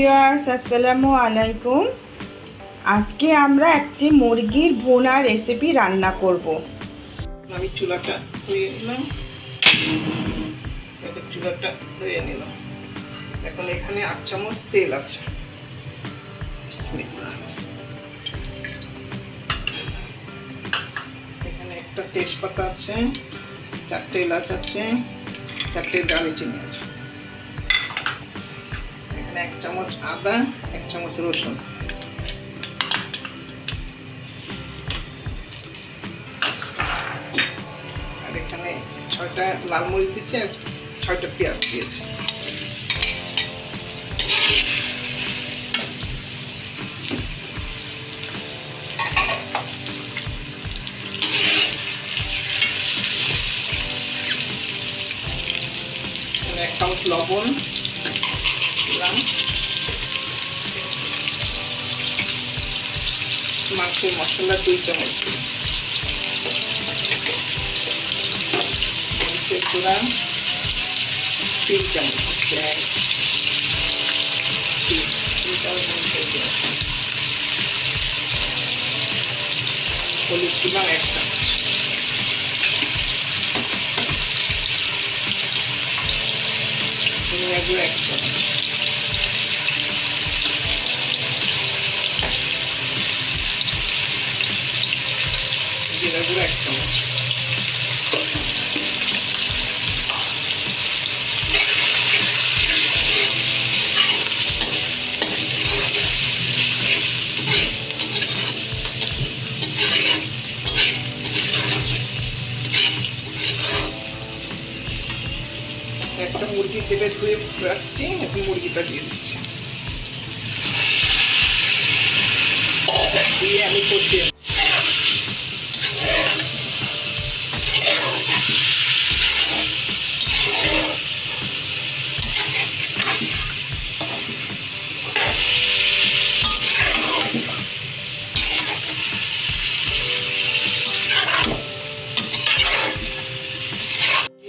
Viewers, আসসালামু আলাইকুম। আজকে আমরা একটি মুরগির ভুনা রেসিপি রান্না করব। আমি চুলাটা ধরিয়ে নিলাম, চুলাটা ধরিয়ে নিলাম। এখন এখানে 8 চামচ তেল আছে। এখানে একটা তেজপাতা আছে, 4টে এলাচ আছে, 4টে দারুচিনি আছে। এখানে 1 চামচ আদা, 1 চামচ রসুন। আর এখানে 6টা লাল মরিচ দিচ্ছি আর 6টা পেঁয়াজ দিয়েছি। এখানে 1 চামচ লবণ দিলাম। মাংসের মশলা 2 চামচ গুঁড়া 3 চামচ, হলুদ দিলাম 1 চামচ, ধনিয়া গুঁড়ো 1 চামচ, জিরা গুঁড়ো 1 চামচ। একটা মুরগি তেলে ধুয়ে রাখছি, এখন মুরগিটা দিয়ে দিচ্ছি, দিয়ে আমি কষিয়ে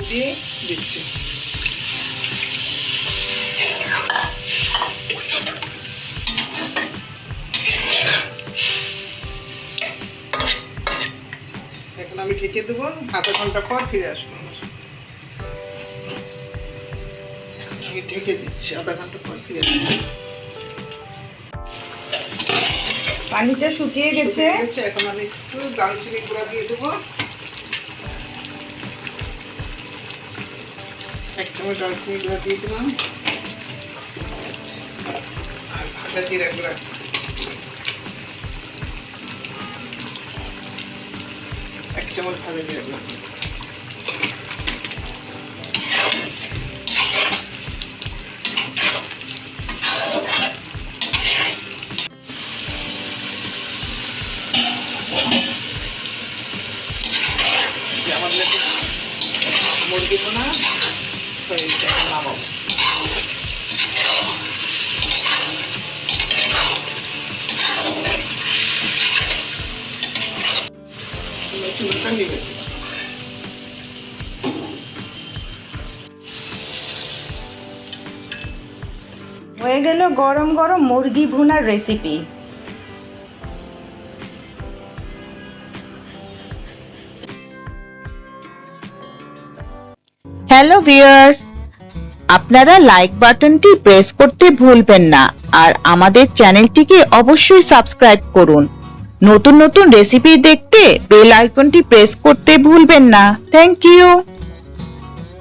দিয়ে দিচ্ছি। এখন আমি ঢেকে দেবো, আধা ঘন্টা পর ফিরে আসবো। আমি ঢেকে দিচ্ছি, আধা ঘন্টা পর ফিরে আসবো। পানিটা শুকিয়ে গেছে। এখন আমি একটু দারুচিনি গুঁড়া দিয়ে দেবো, 1 চামচ দারুচিনি গুঁড়া দিয়ে দিলাম, আর ভাজা জিরা গুঁড়া 1 চামচ ভাজা জিরা গুঁড়া। আমাদের মুরগি ভুনা নামাবো। চুলাটা নিয়ে হয়ে গেল গরম গরম মুরগি ভুনার রেসিপি। হ্যালো ভিউয়ার্স, আপনারা লাইক বাটনটি প্রেস করতে ভুলবেন না, আর আমাদের চ্যানেলটিকে অবশ্যই সাবস্ক্রাইব করুন। নতুন নতুন রেসিপি দেখতে বেল আইকনটি প্রেস করতে ভুলবেন না। Thank you.